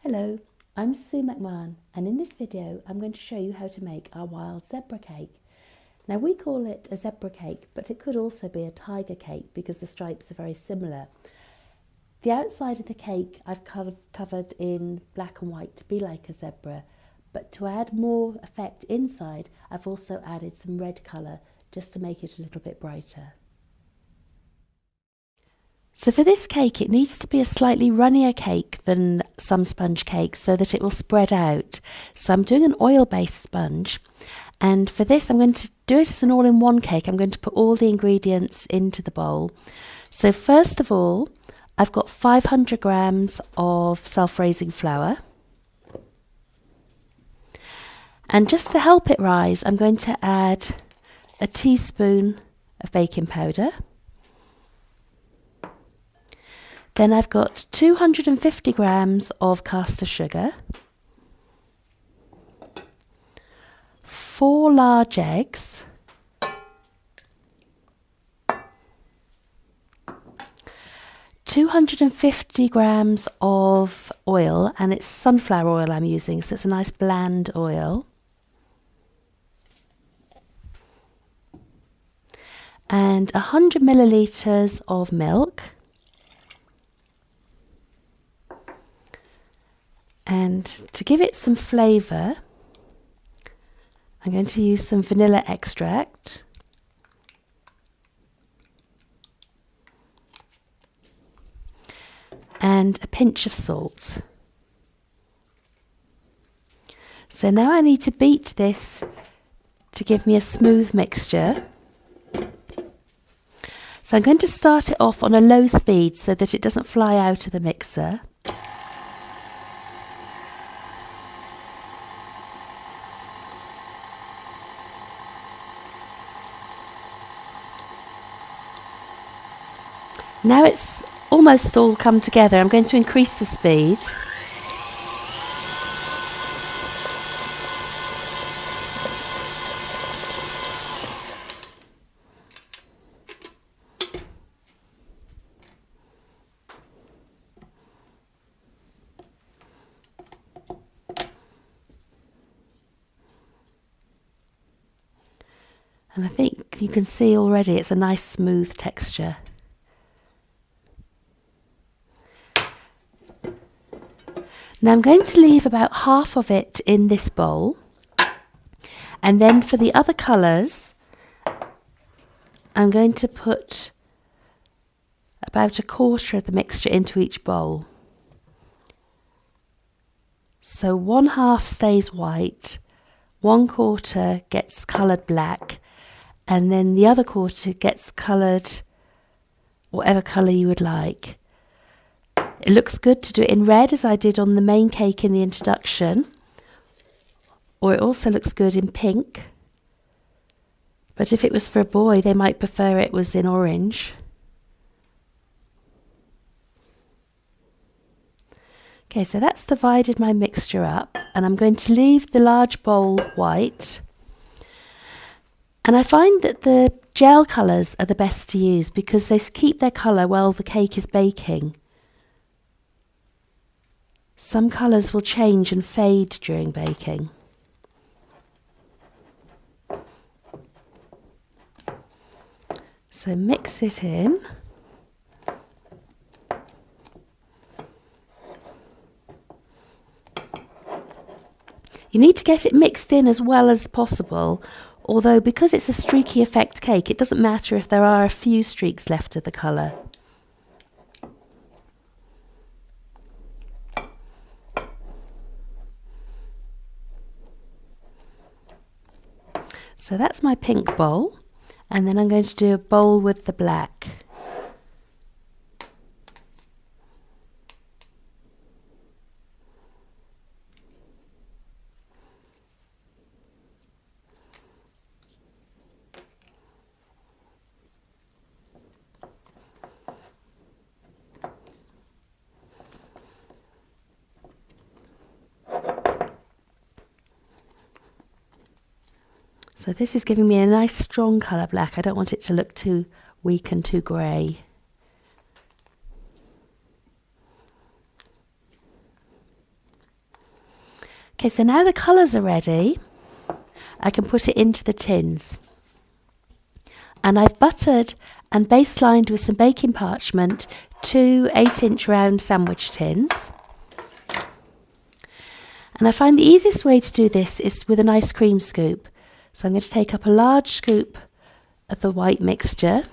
Hello, I'm Sue McMahon, and in this video I'm going to show you how to make our wild zebra cake. Now we call it a zebra cake, but it could also be a tiger cake because the stripes are very similar. The outside of the cake I've covered in black and white to be like a zebra, but to add more effect inside I've also added some red colour just to make it a little bit brighter. So for this cake, it needs to be a slightly runnier cake than some sponge cakes so that it will spread out. So I'm doing an oil-based sponge, and for this I'm going to do it as an all-in-one cake. I'm going to put all the ingredients into the bowl. So first of all, I've got 500 grams of self-raising flour. And just to help it rise, I'm going to add a teaspoon of baking powder. Then I've got 250 grams of caster sugar, 4 large eggs, ,250 grams of oil, and it's sunflower oil I'm using, so it's a nice bland oil, and 100 millilitres of milk. And to give it some flavour, I'm going to use some vanilla extract. And a pinch of salt. So now I need to beat this to give me a smooth mixture. So I'm going to start it off on a low speed so that it doesn't fly out of the mixer. Now it's almost all come together. I'm going to increase the speed. And I think you can see already it's a nice smooth texture. Now I'm going to leave about half of it in this bowl, and then for the other colours I'm going to put about a quarter of the mixture into each bowl. So 1/2 stays white, 1/4 gets coloured black, and then the other quarter gets coloured whatever colour you would like. It looks good to do it in red as I did on the main cake in the introduction, or it also looks good in pink, but if it was for a boy they might prefer it was in orange. Okay, so that's divided my mixture up, and I'm going to leave the large bowl white. And I find that the gel colours are the best to use because they keep their colour while the cake is baking. Some colours will change and fade during baking. So mix it in. You need to get it mixed in as well as possible, although because it's a streaky effect cake, it doesn't matter if there are a few streaks left of the colour. So that's my pink bowl, and then I'm going to do a bowl with the black. So this is giving me a nice strong colour black. I don't want it to look too weak and too grey. Okay, so now the colours are ready, I can put it into the tins. And I've buttered and baselined with some baking parchment 2 8-inch round sandwich tins. And I find the easiest way to do this is with an ice cream scoop. So I'm going to take up a large scoop of the white mixture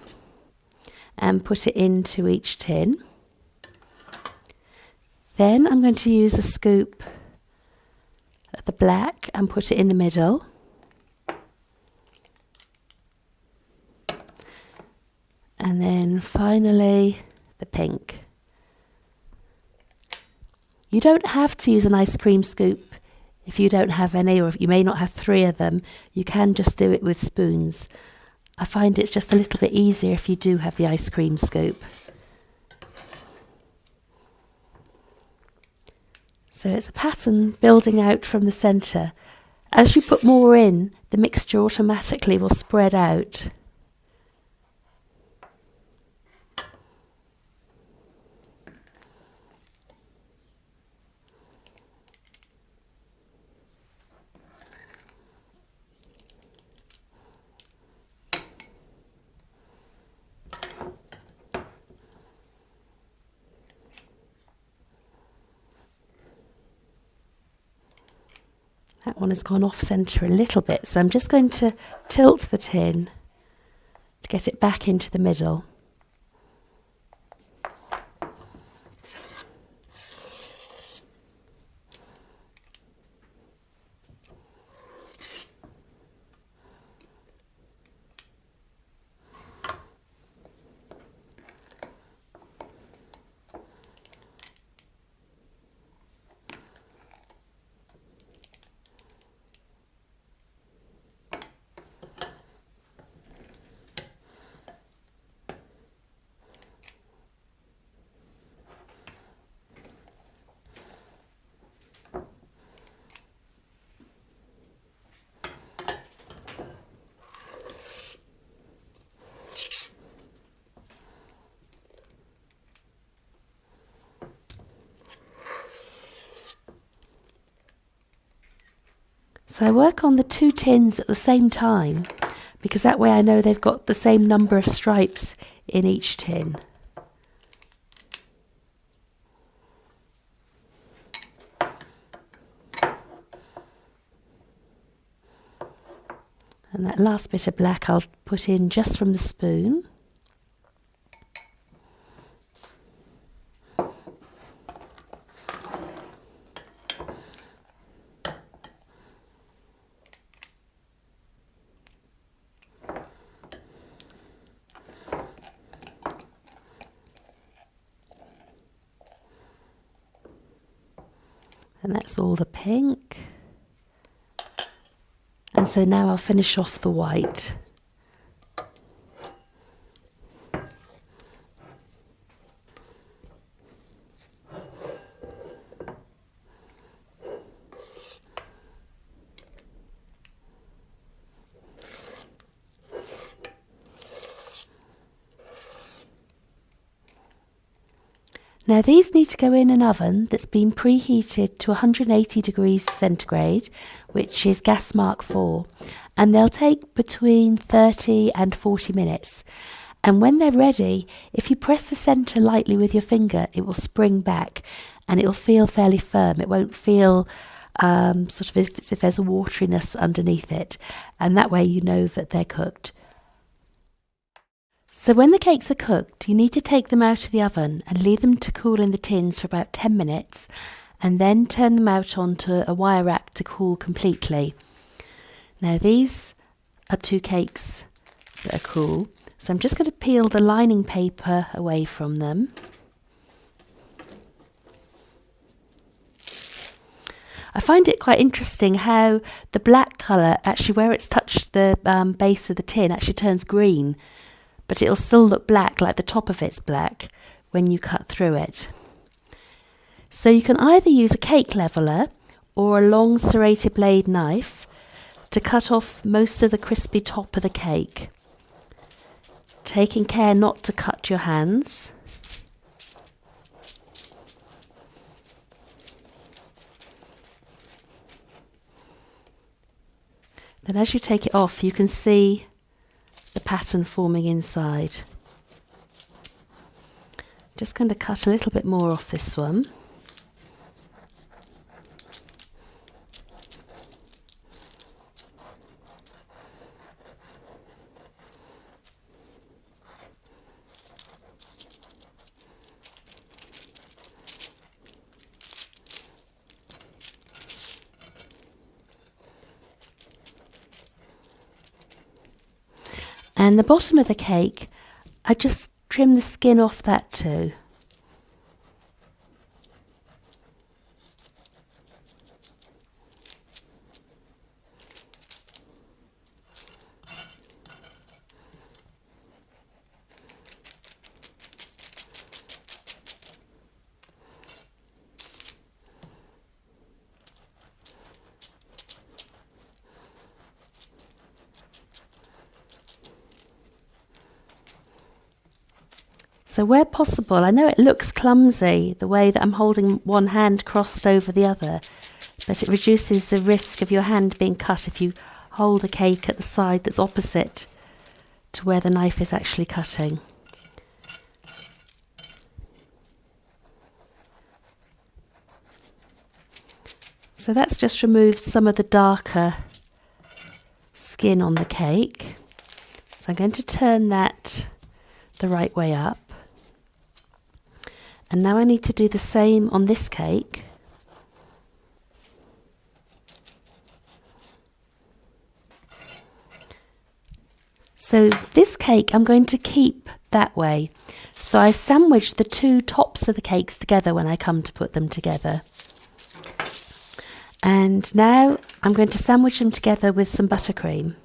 and put it into each tin. Then I'm going to use a scoop of the black and put it in the middle. And then finally the pink. You don't have to use an ice cream scoop if you don't have any, or if you may not have 3 of them. You can just do it with spoons. I find it's just a little bit easier if you do have the ice cream scoop. So it's a pattern building out from the centre. As you put more in, the mixture automatically will spread out. That one has gone off centre a little bit, so I'm just going to tilt the tin to get it back into the middle. So I work on the 2 tins at the same time, because that way I know they've got the same number of stripes in each tin. And that last bit of black I'll put in just from the spoon. And that's all the pink. And so now I'll finish off the white. Now these need to go in an oven that's been preheated to 180 degrees centigrade, which is gas mark 4, and they'll take between 30 and 40 minutes. And when they're ready, if you press the centre lightly with your finger, it will spring back and it'll feel fairly firm. It won't feel sort of as if there's a wateriness underneath it, and that way you know that they're cooked. So when the cakes are cooked, you need to take them out of the oven and leave them to cool in the tins for about 10 minutes, and then turn them out onto a wire rack to cool completely. Now these are 2 cakes that are cool, so I'm just going to peel the lining paper away from them. I find it quite interesting how the black colour, actually where it's touched the base of the tin, actually turns green. But it'll still look black, like the top of it's black, when you cut through it. So you can either use a cake leveller or a long serrated blade knife to cut off most of the crispy top of the cake, taking care not to cut your hands. Then as you take it off, you can see the pattern forming inside. Just going to cut a little bit more off this one. And the bottom of the cake, I just trim the skin off that too. So where possible, I know it looks clumsy, the way that I'm holding one hand crossed over the other, but it reduces the risk of your hand being cut if you hold a cake at the side that's opposite to where the knife is actually cutting. So that's just removed some of the darker skin on the cake. So I'm going to turn that the right way up. And now I need to do the same on this cake. So this cake I'm going to keep that way. So I sandwich the two tops of the cakes together when I come to put them together. And now I'm going to sandwich them together with some buttercream.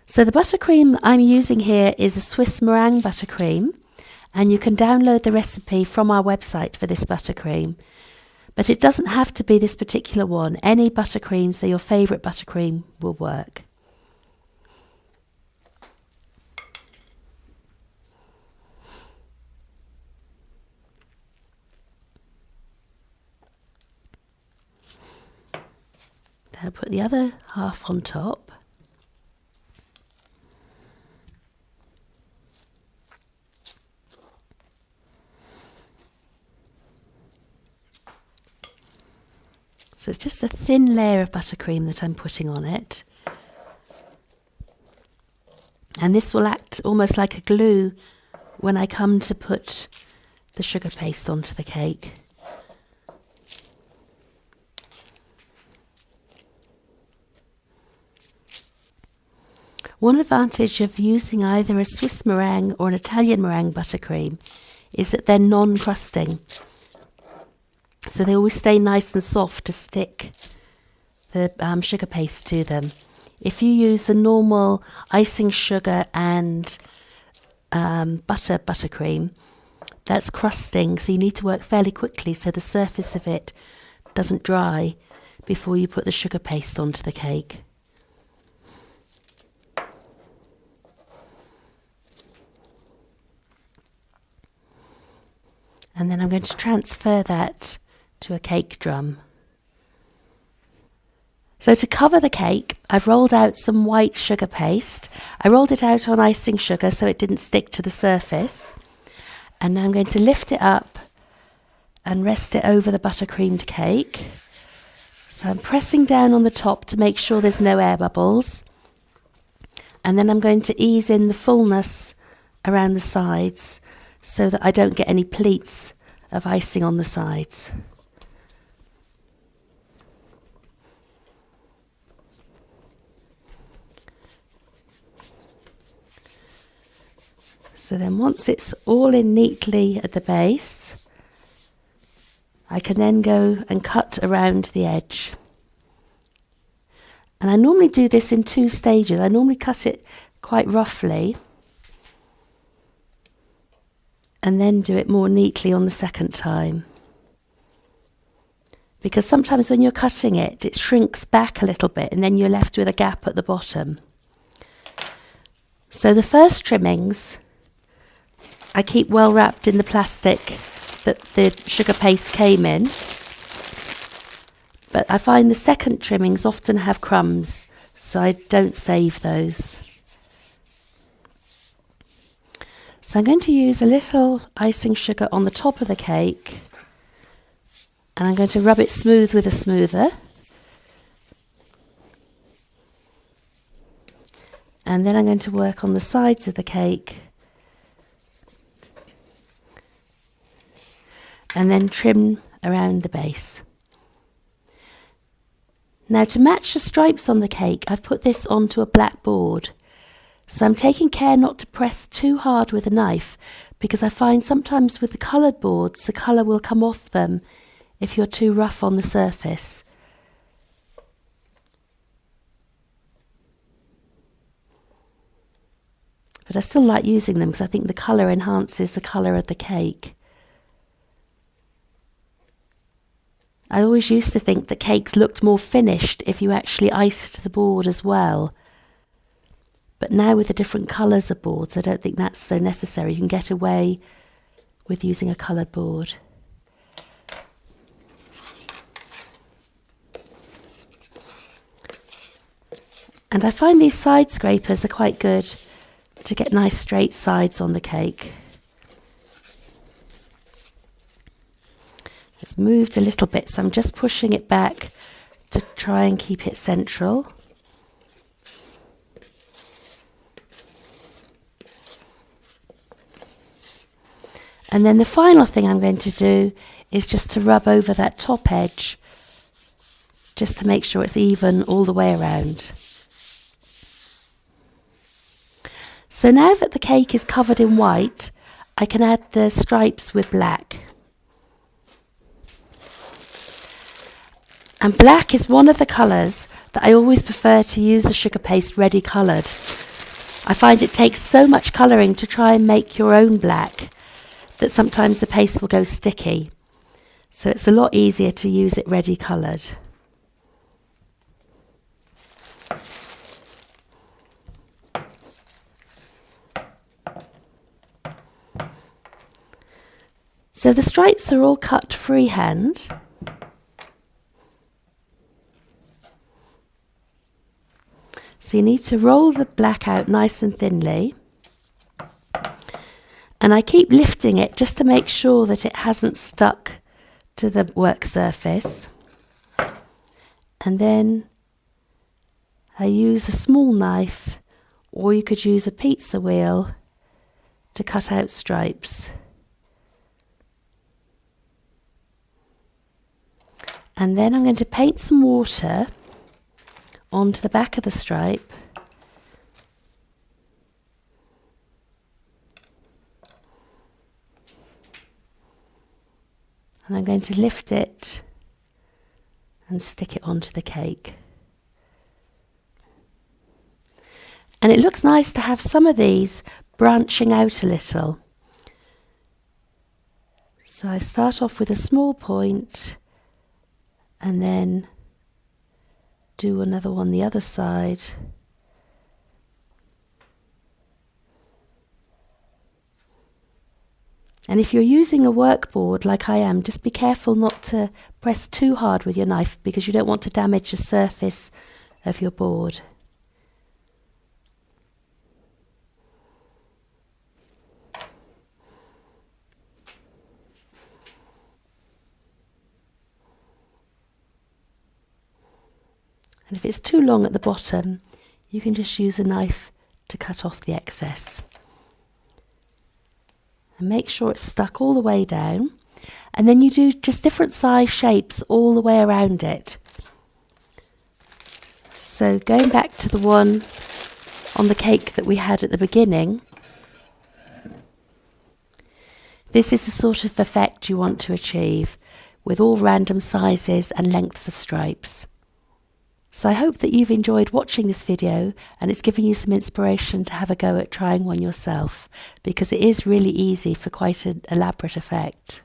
So the buttercream I'm using here is a Swiss meringue buttercream. And you can download the recipe from our website for this buttercream. But it doesn't have to be this particular one. Any buttercream, so your favourite buttercream, will work. Then I'll put the other half on top. So it's just a thin layer of buttercream that I'm putting on it. And this will act almost like a glue when I come to put the sugar paste onto the cake. One advantage of using either a Swiss meringue or an Italian meringue buttercream is that they're non-crusting. So they always stay nice and soft to stick the sugar paste to them. If you use a normal icing sugar and buttercream, that's crusting, so you need to work fairly quickly so the surface of it doesn't dry before you put the sugar paste onto the cake. And then I'm going to transfer that to a cake drum. So to cover the cake, I've rolled out some white sugar paste. I rolled it out on icing sugar so it didn't stick to the surface. And now I'm going to lift it up and rest it over the buttercreamed cake. So I'm pressing down on the top to make sure there's no air bubbles. And then I'm going to ease in the fullness around the sides so that I don't get any pleats of icing on the sides. So then once it's all in neatly at the base, I can then go and cut around the edge. And I normally do this in two stages. I normally cut it quite roughly and then do it more neatly on the second time. Because sometimes when you're cutting it, it shrinks back a little bit and then you're left with a gap at the bottom. So the first trimmings I keep well wrapped in the plastic that the sugar paste came in. But I find the second trimmings often have crumbs, so I don't save those. So I'm going to use a little icing sugar on the top of the cake, and I'm going to rub it smooth with a smoother. And then I'm going to work on the sides of the cake and then trim around the base. Now, to match the stripes on the cake, I've put this onto a black board. So I'm taking care not to press too hard with a knife, because I find sometimes with the coloured boards the colour will come off them if you're too rough on the surface. But I still like using them because I think the colour enhances the colour of the cake. I always used to think that cakes looked more finished if you actually iced the board as well. But now with the different colours of boards, I don't think that's so necessary. You can get away with using a coloured board. And I find these side scrapers are quite good to get nice straight sides on the cake. It's moved a little bit, so I'm just pushing it back to try and keep it central. And then the final thing I'm going to do is just to rub over that top edge, just to make sure it's even all the way around. So now that the cake is covered in white, I can add the stripes with black. And black is one of the colours that I always prefer to use the Sugarpaste ready coloured. I find it takes so much colouring to try and make your own black that sometimes the paste will go sticky. So it's a lot easier to use it ready coloured. So the stripes are all cut freehand. So you need to roll the black out nice and thinly. And I keep lifting it just to make sure that it hasn't stuck to the work surface. And then I use a small knife, or you could use a pizza wheel to cut out stripes. And then I'm going to paint some water onto the back of the stripe. And I'm going to lift it and stick it onto the cake. And it looks nice to have some of these branching out a little. So I start off with a small point and then do another one the other side. And if you're using a workboard like I am, just be careful not to press too hard with your knife, because you don't want to damage the surface of your board. And if it's too long at the bottom, you can just use a knife to cut off the excess. And make sure it's stuck all the way down. And then you do just different size shapes all the way around it. So going back to the one on the cake that we had at the beginning, this is the sort of effect you want to achieve with all random sizes and lengths of stripes. So I hope that you've enjoyed watching this video and it's given you some inspiration to have a go at trying one yourself, because it is really easy for quite an elaborate effect.